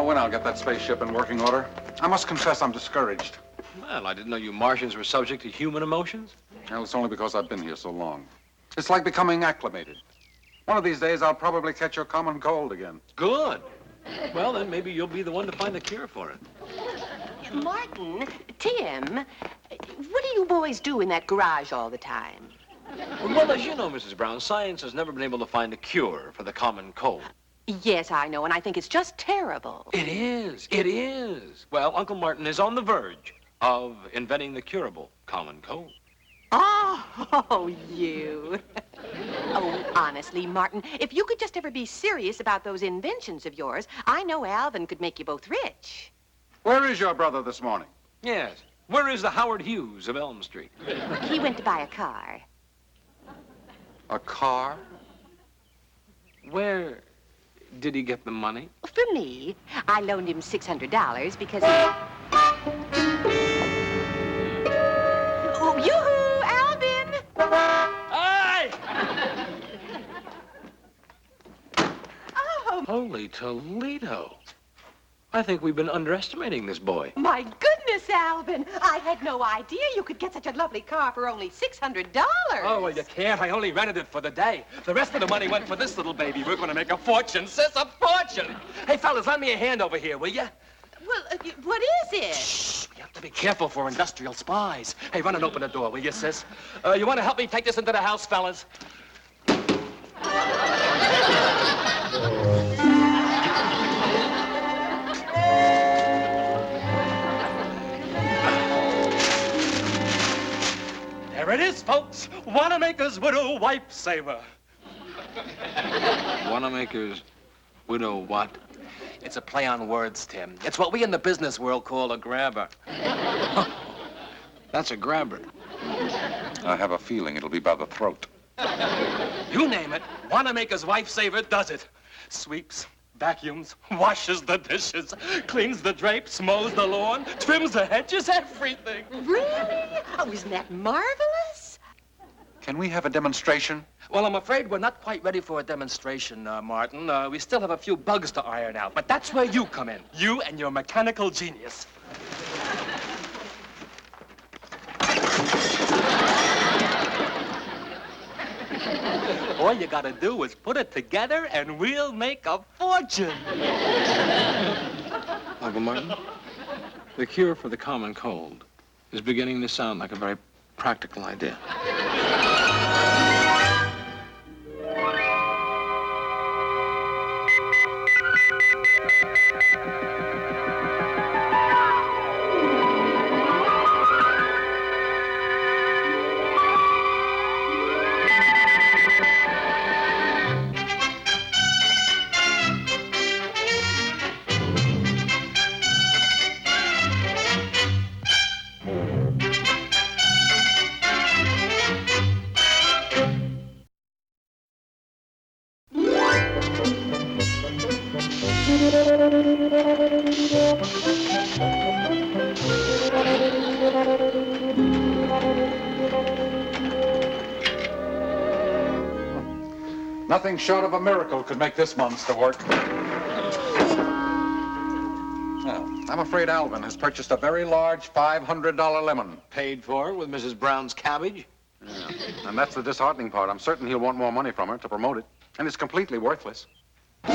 when I'll get that spaceship in working order. I must confess I'm discouraged. Well, I didn't know you Martians were subject to human emotions. Well, it's only because I've been here so long. It's like becoming acclimated. One of these days, I'll probably catch your common cold again. Good. Well, then maybe you'll be the one to find the cure for it. Martin, Tim, what do you boys do in that garage all the time? Well, as you know, Mrs. Brown, science has never been able to find a cure for the common cold. Yes, I know, and I think it's just terrible. It is. It is. Well, Uncle Martin is on the verge of inventing the curable common cold. Oh, you. Oh, honestly, Martin, if you could just ever be serious about those inventions of yours, I know Alvin could make you both rich. Where is your brother this morning? Yes. Where is the Howard Hughes of Elm Street? He went to buy a car. A car? Where did he get the money? From me. I loaned him $600 because he... Oh, yoo-hoo, Alvin! Hey! Oh, Holy Toledo. I think we've been underestimating this boy. my goodness, Alvin. I had no idea you could get such a lovely car for only $600. Oh, well, you can't. I only rented it for the day. The rest of the money went for this little baby. We're going to make a fortune, sis, a fortune. Hey, fellas, lend me a hand over here, will you? Well, what is it? Shh, you have to be careful for industrial spies. Hey, run and open the door, will you, sis? You want to help me take this into the house, fellas? There it is, folks. Wannamaker's widow wife saver. Wannamaker's widow what? It's a play on words, Tim. It's what we in the business world call a grabber. That's a grabber. I have a feeling it'll be by the throat. You name it, Wannamaker's wife saver does it. Sweeps, vacuums, washes the dishes, cleans the drapes, mows the lawn, trims the hedges, everything. Really? Oh, isn't that marvelous? Can we have a demonstration? Well, I'm afraid we're not quite ready for a demonstration, Martin. We still have a few bugs to iron out, but that's where you come in. You and your mechanical genius. All you gotta do is put it together and we'll make a fortune. Uncle Martin, the cure for the common cold is beginning to sound like a very practical idea. Nothing short of a miracle could make this monster work. Well, I'm afraid Alvin has purchased a very large $500 lemon. Paid for with Mrs. Brown's cabbage? Yeah. And that's the disheartening part. I'm certain he'll want more money from her to promote it. And it's completely worthless. Hey,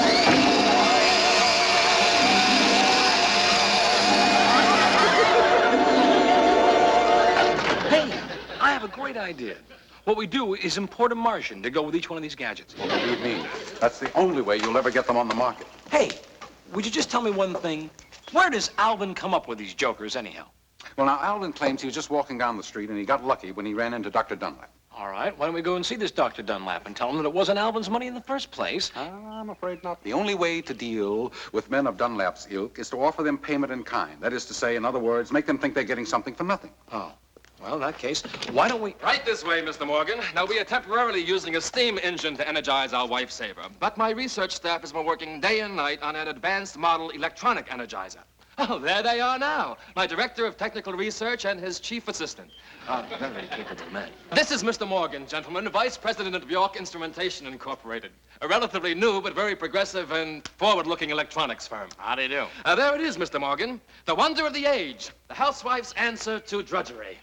I have a great idea. What we do is import a Martian to go with each one of these gadgets. Believe me, that's the only way you'll ever get them on the market. Hey, would you just tell me one thing? Where does Alvin come up with these jokers anyhow? Well, now, Alvin claims he was just walking down the street and he got lucky when he ran into Dr. Dunlap. All right, why don't we go and see this Dr. Dunlap and tell him that it wasn't Alvin's money in the first place? I'm afraid not. The only way to deal with men of Dunlap's ilk is to offer them payment in kind. That is to say, in other words, make them think they're getting something for nothing. Oh, well, in that case, why don't we... Right this way, Mr. Morgan. Now, we are temporarily using a steam engine to energize our wife saver, but my research staff has been working day and night on an advanced model electronic energizer. Oh, there they are now. My director of technical research and his chief assistant. Very capable men. This is Mr. Morgan, gentlemen, vice president of York Instrumentation Incorporated. A relatively new but very progressive and forward-looking electronics firm. How do you do? There it is, Mr. Morgan. The wonder of the age. The housewife's answer to drudgery.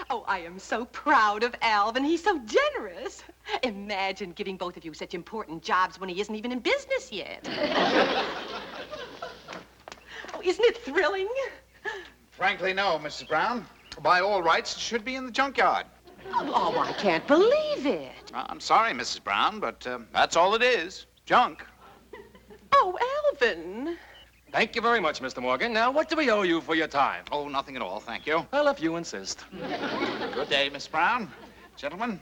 Oh, I am so proud of Alvin. He's so generous. Imagine giving both of you such important jobs when he isn't even in business yet. Oh, isn't it thrilling? Frankly, no, Mrs. Brown. By all rights, it should be in the junkyard. Oh, I can't believe it. I'm sorry, Mrs. Brown, but that's all it is. Junk. Oh, Alvin. Thank you very much, Mr. Morgan. Now, what do we owe you for your time? Oh, nothing at all, thank you. Well, if you insist. Good day, Miss Brown. Gentlemen.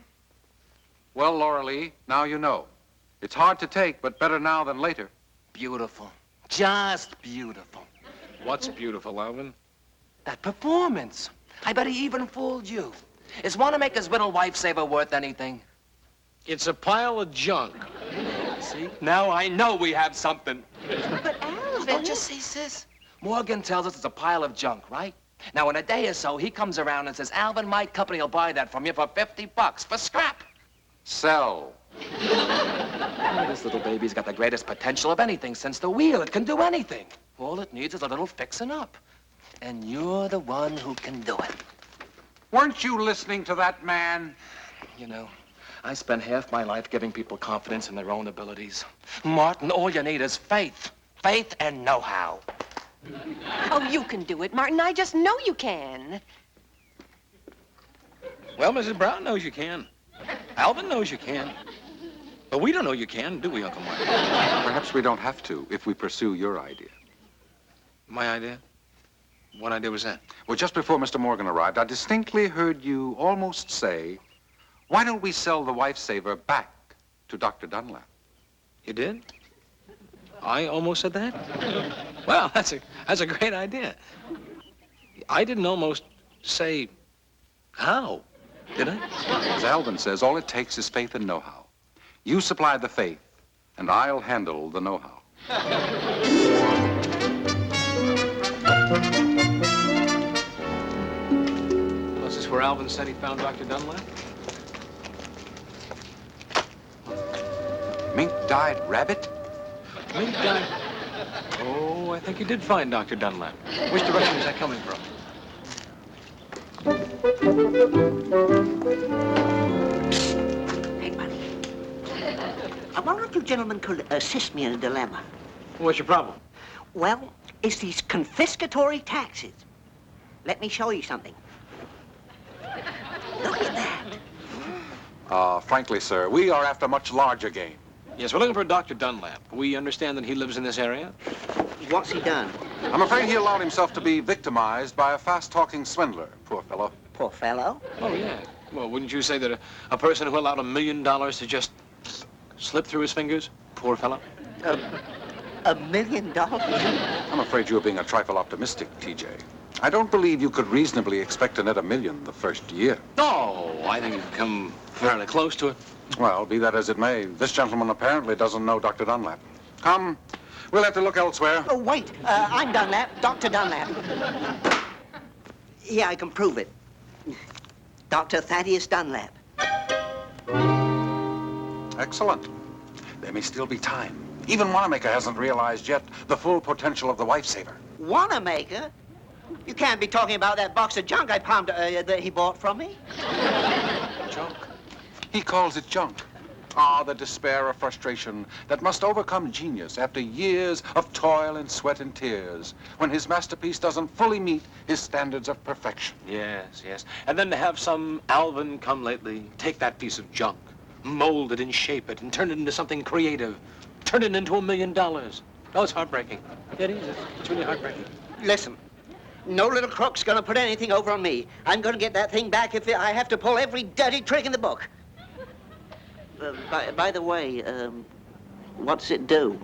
Well, Lorelei, now you know. It's hard to take, but better now than later. Beautiful. Just beautiful. What's beautiful, Alvin? That performance. I bet he even fooled you. Is Wannamaker's Widdle wife saver worth anything? It's a pile of junk. See? Now I know we have something. But Alvin... Don't you see, sis? Morgan tells us it's a pile of junk, right? Now, in a day or so, he comes around and says, Alvin, my company will buy that from you for $50 for scrap. Sell. Oh, this little baby's got the greatest potential of anything since the wheel. It can do anything. All it needs is a little fixing up. And you're the one who can do it. Weren't you listening to that man? You know, I spent half my life giving people confidence in their own abilities. Martin, all you need is faith. Faith and know-how. Oh, you can do it, Martin. I just know you can. Well, Mrs. Brown knows you can. Alvin knows you can. But we don't know you can, do we, Uncle Martin? Perhaps we don't have to if we pursue your idea. My idea? What idea was that? Well, just before Mr. Morgan arrived, I distinctly heard you almost say, why don't we sell the wife saver back to Dr. Dunlap? You did? I almost said that? Well, that's a great idea. I didn't almost say how, did I? As Alvin says, all it takes is faith and know-how. You supply the faith, and I'll handle the know-how. Was this where Alvin said he found Dr. Dunlap? Mink-dyed rabbit? Mink died. Oh, I think he did find Dr. Dunlap. Which direction is that coming from? Hey, buddy. I wonder if you gentlemen could assist me in a dilemma. What's your problem? Well, it's these confiscatory taxes. Let me show you something. Look at that. Frankly, sir, we are after much larger game. Yes, we're looking for Dr. Dunlap. We understand that he lives in this area. What's he done? I'm afraid he allowed himself to be victimized by a fast-talking swindler, poor fellow. Poor fellow. Oh, yeah. Well, wouldn't you say that a person who allowed $1 million to just slip through his fingers? Poor fellow. $1 million? I'm afraid you're being a trifle optimistic, TJ. I don't believe you could reasonably expect to net $1 million the first year. Oh, I think you've come fairly close to it. Well, be that as it may, this gentleman apparently doesn't know Dr. Dunlap. Come, we'll have to look elsewhere. Oh, wait. I'm Dunlap, Dr. Dunlap. Yeah, I can prove it. Dr. Thaddeus Dunlap. Excellent. There may still be time. Even Wannamaker hasn't realized yet the full potential of the wife saver. Wannamaker? You can't be talking about that box of junk I palmed that he bought from me. Junk. He calls it junk. Ah, the despair of frustration that must overcome genius after years of toil and sweat and tears when his masterpiece doesn't fully meet his standards of perfection. Yes, yes. And then to have some Alvin come lately take that piece of junk, mold it and shape it, and turn it into something creative. Turn it into $1 million. Oh, it's heartbreaking. It is. It's really heartbreaking. Listen, no little crook's gonna put anything over on me. I'm gonna get that thing back if I have to pull every dirty trick in the book. By the way, what's it do?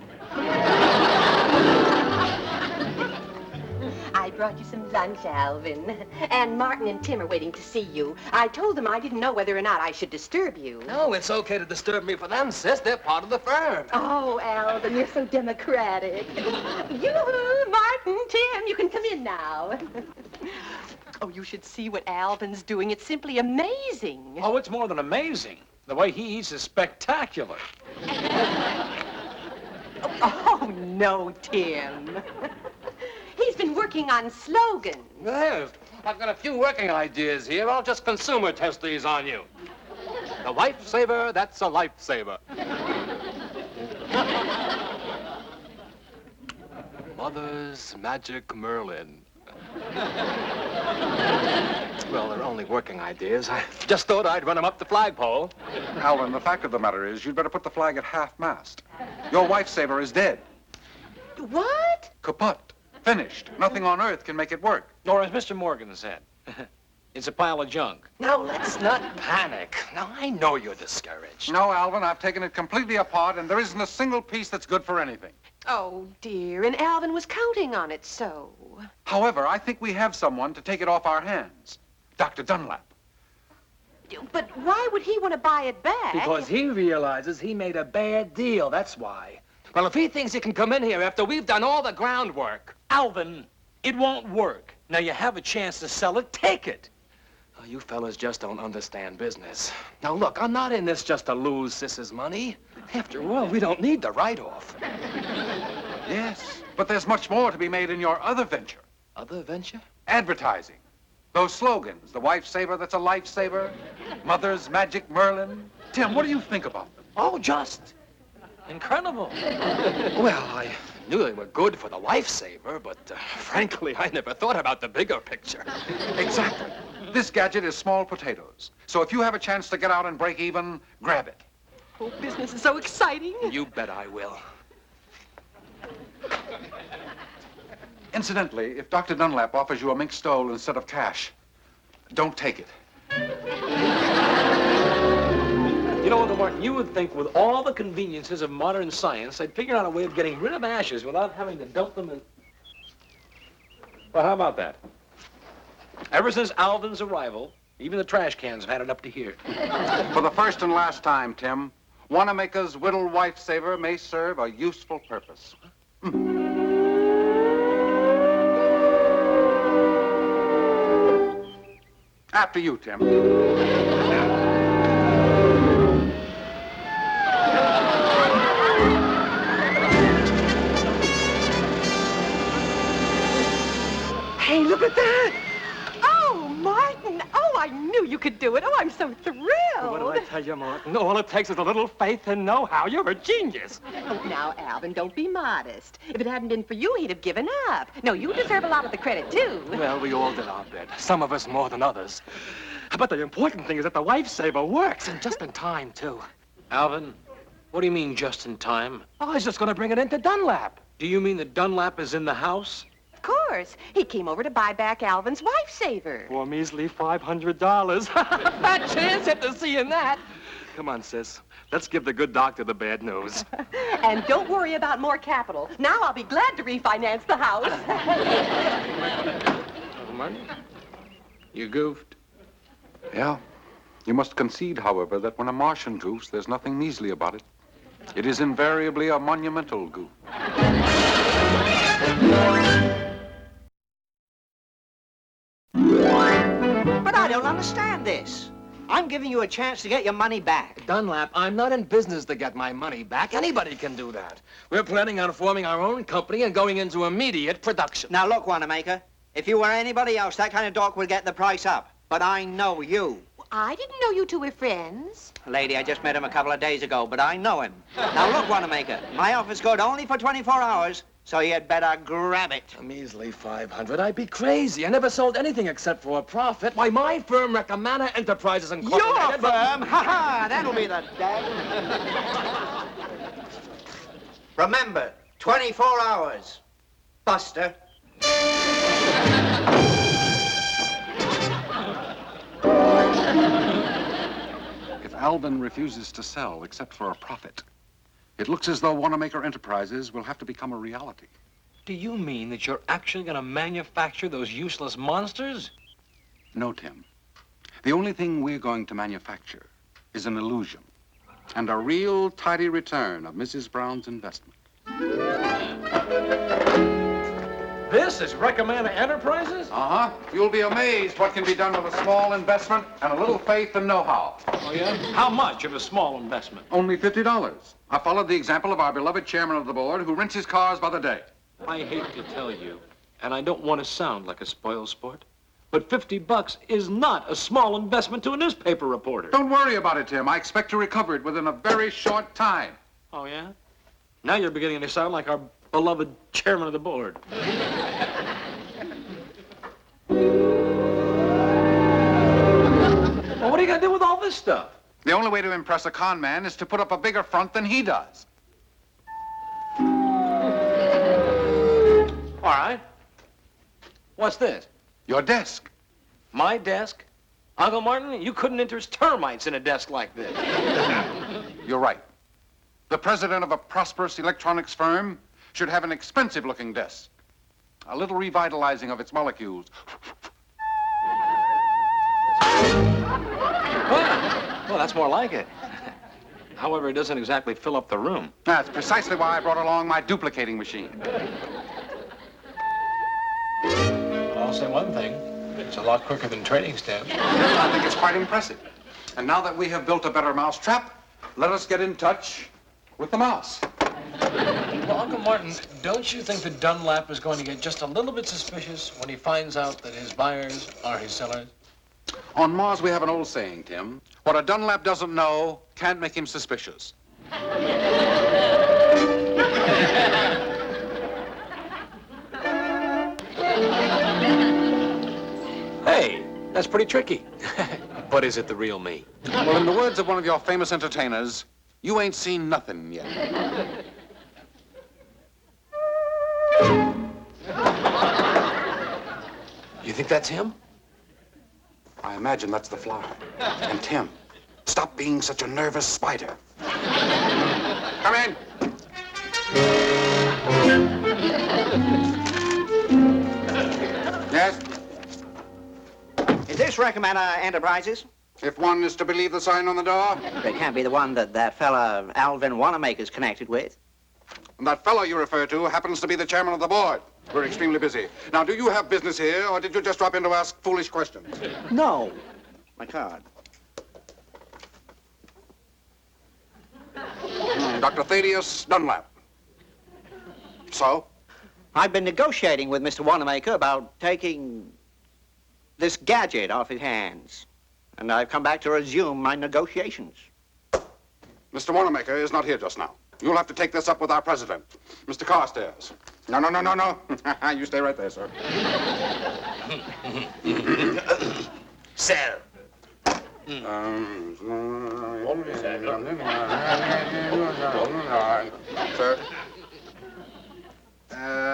I brought you some lunch, Alvin. And Martin and Tim are waiting to see you. I told them I didn't know whether or not I should disturb you. No, it's okay to disturb me for them, sis. They're part of the firm. Oh, Alvin, you're so democratic. Yoo-hoo, Martin, Tim, you can come in now. Oh, you should see what Alvin's doing. It's simply amazing. Oh, it's more than amazing. The way he eats is spectacular. Oh, no, Tim. He's been working on slogans. Yes, I've got a few working ideas here. I'll just consumer test these on you. The lifesaver, that's a lifesaver. Mother's Magic Merlin. Well, they're only working ideas. I just thought I'd run them up the flagpole. Alvin, the fact of the matter is you'd better put the flag at half-mast. Your wife-saver is dead. What? Kaput. Finished. Nothing on earth can make it work. Or as Mr. Morgan said, it's a pile of junk. Now, let's not panic. Now, I know you're discouraged. No, Alvin, I've taken it completely apart, and there isn't a single piece that's good for anything. Oh, dear, and Alvin was counting on it so. However, I think we have someone to take it off our hands. Dr. Dunlap. But why would he want to buy it back? Because he realizes he made a bad deal, that's why. Well, if he thinks he can come in here after we've done all the groundwork... Alvin, it won't work. Now you have a chance to sell it, take it. Oh, you fellas just don't understand business. Now, look, I'm not in this just to lose Sis's money. After all, we don't need the write-off. Yes, but there's much more to be made in your other venture. Other venture? Advertising. Those slogans, the wife-saver that's a lifesaver, Mother's Magic Merlin. Tim, what do you think about them? Oh, just incredible. Well, I knew they were good for the lifesaver, but frankly, I never thought about the bigger picture. Exactly. This gadget is small potatoes. So if you have a chance to get out and break even, grab it. Oh, business is so exciting. You bet I will. Incidentally, if Dr. Dunlap offers you a mink stole instead of cash, don't take it. You know, Uncle Martin, you would think with all the conveniences of modern science, they'd figure out a way of getting rid of ashes without having to dump them in... Well, how about that? Ever since Alvin's arrival, even the trash cans have had it up to here. For the first and last time, Tim, Wannamaker's Widdle wife saver may serve a useful purpose. After you, Tim. Hey, look at that! Oh, Martin! Oh, I knew you could do it. Oh, I'm so thrilled. What did I tell you, Martin? All it takes is a little faith and know-how. You're a genius. Oh, now, Alvin, don't be modest. If it hadn't been for you, he'd have given up. No, you deserve a lot of the credit, too. Well, we all did our bit. Some of us more than others. But the important thing is that the lifesaver works, and just in time, too. Alvin, what do you mean just in time? I was just going to bring it into Dunlap. Do you mean that Dunlap is in the house? Of course. He came over to buy back Alvin's wife-saver. For a measly $500. Fat chance after seeing that. Come on, sis. Let's give the good doctor the bad news. And don't worry about more capital. Now I'll be glad to refinance the house. Uncle Martin, you goofed. Yeah. You must concede, however, that when a Martian goofs, there's nothing measly about it. It is invariably a monumental goof. But I don't understand this. I'm giving you a chance to get your money back. Dunlap, I'm not in business to get my money back. Anybody can do that. We're planning on forming our own company and going into immediate production. Now, look, Wannamaker, if you were anybody else, that kind of talk would get the price up. But I know you. I didn't know you two were friends. Lady, I just met him a couple of days ago, but I know him. Now, look, Wannamaker, my offer's good only for 24 hours, so you'd better grab it. A measly $500. I'd be crazy. I never sold anything except for a profit. Why, my firm, Recomana Enterprises Incorporated... Your firm? Ha-ha! That'll be the day. Remember, 24 hours. Buster. If Alvin refuses to sell except for a profit, it looks as though Wannamaker Enterprises will have to become a reality. Do you mean that you're actually going to manufacture those useless monsters? No, Tim. The only thing we're going to manufacture is an illusion and a real tidy return of Mrs. Brown's investment. This is Recommender Enterprises? Uh-huh. You'll be amazed what can be done with a small investment and a little faith and know-how. Oh, yeah? How much of a small investment? Only $50. I followed the example of our beloved chairman of the board who rents his cars by the day. I hate to tell you, and I don't want to sound like a spoil sport, but $50 is not a small investment to a newspaper reporter. Don't worry about it, Tim. I expect to recover it within a very short time. Oh, yeah? Now you're beginning to sound like our beloved chairman of the board. Well, what are you going to do with all this stuff? The only way to impress a con man is to put up a bigger front than he does. All right. What's this? Your desk. My desk? Uncle Martin, you couldn't interest termites in a desk like this. You're right. The president of a prosperous electronics firm should have an expensive-looking desk. A little revitalizing of its molecules. Well, that's more like it. However, it doesn't exactly fill up the room. That's precisely why I brought along my duplicating machine. I'll say one thing. It's a lot quicker than trading stamps. I think it's quite impressive. And now that we have built a better mousetrap, let us get in touch with the mouse. Well, Uncle Martin, don't you think that Dunlap is going to get just a little bit suspicious when he finds out that his buyers are his sellers? On Mars, we have an old saying, Tim. What a Dunlap doesn't know can't make him suspicious. Hey, that's pretty tricky. But is it the real me? Well, in the words of one of your famous entertainers, you ain't seen nothing yet. You think that's him? I imagine that's the fly. And Tim, stop being such a nervous spider. Come in. Yes? Is this Recommender Enterprises? If one is to believe the sign on the door. It can't be the one that fella Alvin Wannamaker's connected with. And that fellow you refer to happens to be the chairman of the board. We're extremely busy. Now, do you have business here, or did you just drop in to ask foolish questions? No. My card. Dr. Thaddeus Dunlap. So? I've been negotiating with Mr. Wannamaker about taking this gadget off his hands. And I've come back to resume my negotiations. Mr. Wannamaker is not here just now. You'll have to take this up with our president, Mr. Carstairs. No. You stay right there, sir. Sell. Sir?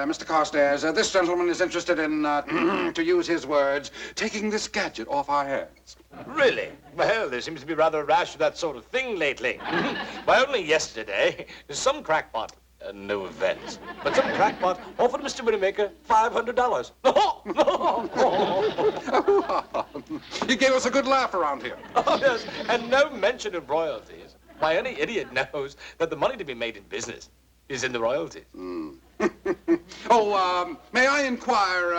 Mr. Carstairs, this gentleman is interested in, to use his words, taking this gadget off our hands. Really? Well, there seems to be rather a rash of that sort of thing lately. Why, only yesterday, some crackpot, no offense, but some crackpot offered Mr. Wannamaker $500. He gave us a good laugh around here. Oh, yes, and no mention of royalties. Why, any idiot knows that the money to be made in business is in the royalties. May I inquire,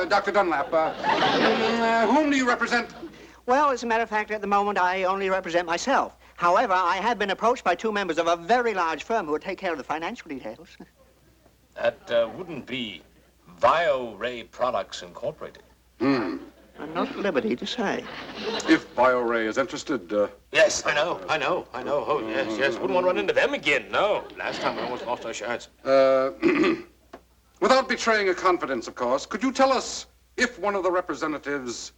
Dr. Dunlap, whom do you represent? Well, as a matter of fact, at the moment, I only represent myself. However, I have been approached by two members of a very large firm who would take care of the financial details. That wouldn't be Bio-Ray Products Incorporated. I'm not at liberty to say. If BioRay is interested, Yes, I know. Oh, yes. Wouldn't want to run into them again, no. Last time we almost lost our shirts. Without betraying a confidence, of course, could you tell us if one of the representatives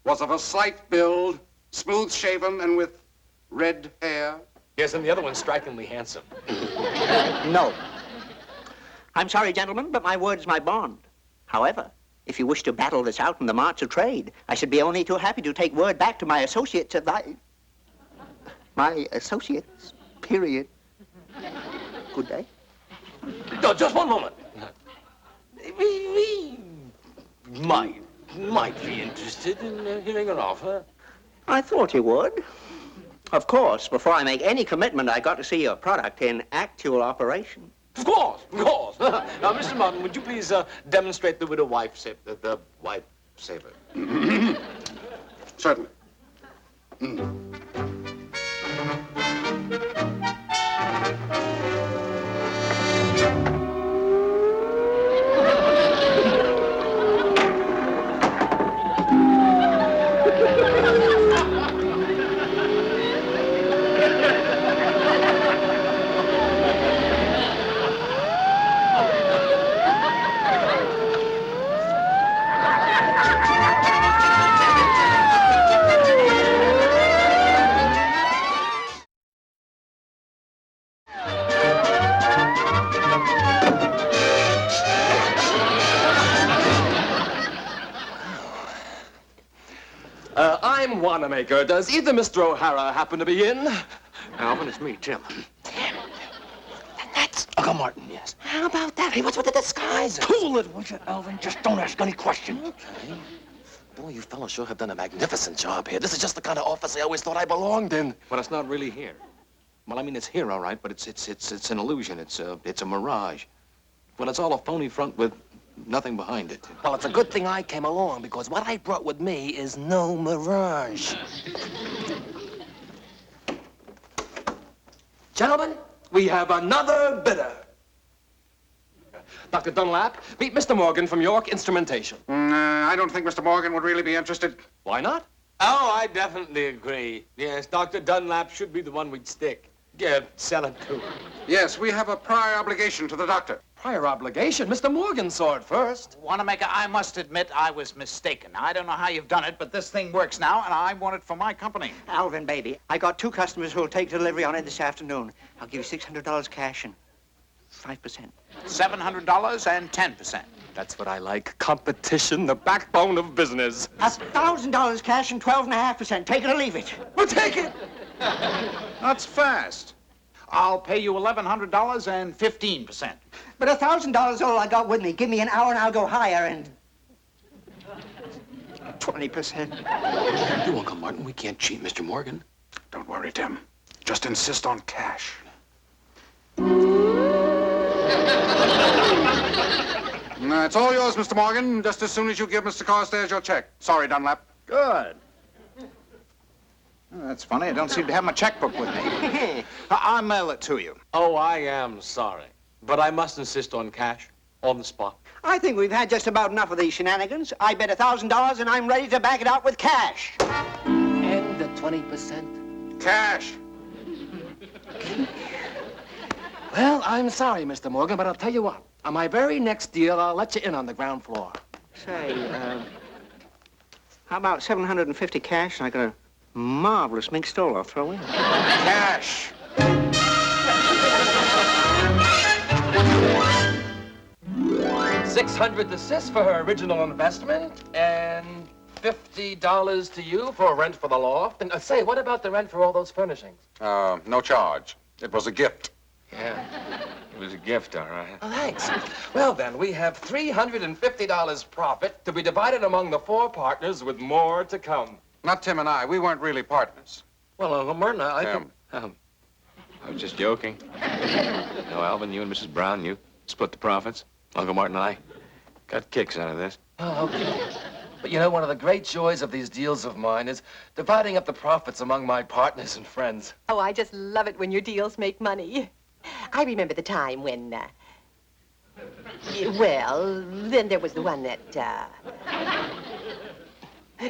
was of a slight build, smooth-shaven, and with red hair? Yes, and the other one's strikingly handsome. No. I'm sorry, gentlemen, but my word is my bond. However, if you wish to battle this out in the march of trade, I should be only too happy to take word back to my associates of my associates, period. Good day. No, just one moment. We might be interested in hearing an offer. I thought you would. Of course, before I make any commitment, I got to see your product in actual operation. Of course, of course. Now, Mr. Martin, would you please demonstrate the widow-wife saver, the wife saver? Certainly. I'm Wannamaker. Does either Mr. O'Hara happen to be in? Alvin, it's me, Tim. That's Uncle Martin, yes. How about that? Hey, what's with the disguise? Cool it, would you, Alvin? Just don't ask any questions. Okay. Boy, you fellows sure have done a magnificent job here. This is just the kind of office I always thought I belonged in. Well, it's not really here. Well, I mean, it's here, all right, but it's an illusion. It's a mirage. Well, it's all a phony front with nothing behind it. Well, it's a good thing I came along, because what I brought with me is no mirage. Gentlemen, we have another bidder. Dr. Dunlap, meet Mr. Morgan from York Instrumentation. I don't think Mr. Morgan would really be interested. Why not? Oh, I definitely agree. Yes, Dr. Dunlap should be the one we'd stick. Yeah, sell it to him. Yes, we have a prior obligation to the doctor. Prior obligation. Mr. Morgan saw it first. Wannamaker, I must admit I was mistaken. I don't know how you've done it, but this thing works now, and I want it for my company. Alvin, baby, I got 2 customers who'll take delivery on it this afternoon. I'll give you $600 cash and 5%. $700 and 10%. That's what I like. Competition, the backbone of business. $1,000 cash and 12.5%. Take it or leave it. We'll take it. That's fast. I'll pay you $1,100 and 15%. But $1,000 is all I got with me. Give me an hour and I'll go higher and 20%. You, Uncle Martin, we can't cheat Mr. Morgan. Don't worry, Tim. Just insist on cash. It's all yours, Mr. Morgan, just as soon as you give Mr. Carstairs your check. Sorry, Dunlap. Good. Oh, that's funny. I don't seem to have my checkbook with me. I'll mail it to you. Oh, I am sorry. But I must insist on cash, on the spot. I think we've had just about enough of these shenanigans. I bet $1,000 and I'm ready to back it out with cash. And the 20%. Cash. Well, I'm sorry, Mr. Morgan, but I'll tell you what. On my very next deal, I'll let you in on the ground floor. Say, how about 750 cash? I got a marvelous mink stole I'll throw in. Cash. $600 to Sis for her original investment, and $50 to you for rent for the loft. And say, what about the rent for all those furnishings? No charge. It was a gift. Yeah, it was a gift, all right. Oh, thanks. Well, then, we have $350 profit to be divided among the 4 partners with more to come. Not Tim and I. We weren't really partners. Well, Uncle Martin, I think... I was just joking. No, Alvin, you and Mrs. Brown, you split the profits. Uncle Martin and I got kicks out of this. Oh, okay. But you know, one of the great joys of these deals of mine is dividing up the profits among my partners and friends. Oh, I just love it when your deals make money. I remember the time when, well, then there was the one that,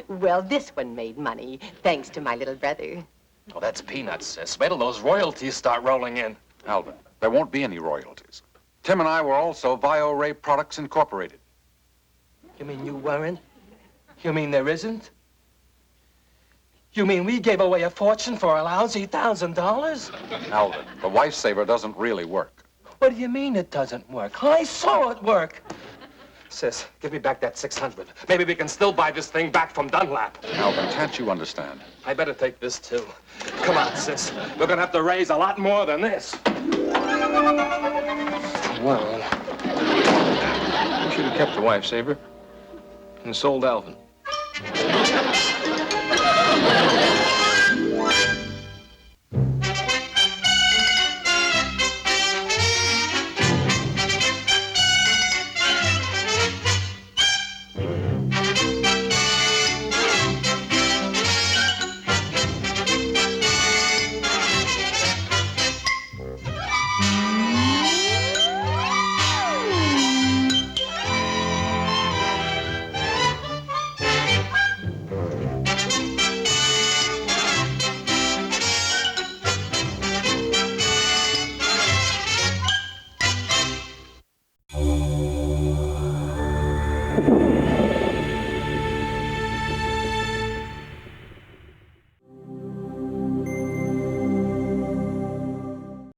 well, this one made money, thanks to my little brother. Oh, that's peanuts, Sis. Wait till those royalties start rolling in. Alvin, there won't be any royalties. Tim and I were also Ray Products Incorporated. You mean you weren't? You mean there isn't? You mean we gave away a fortune for a lousy $1,000? Alvin, the wife saver doesn't really work. What do you mean it doesn't work? I saw it work. Sis, give me back that $600. Maybe we can still buy this thing back from Dunlap. Alvin, can't you understand? I better take this, too. Come on, Sis. We're gonna have to raise a lot more than this. Well, you should have kept the wife saver and sold Alvin.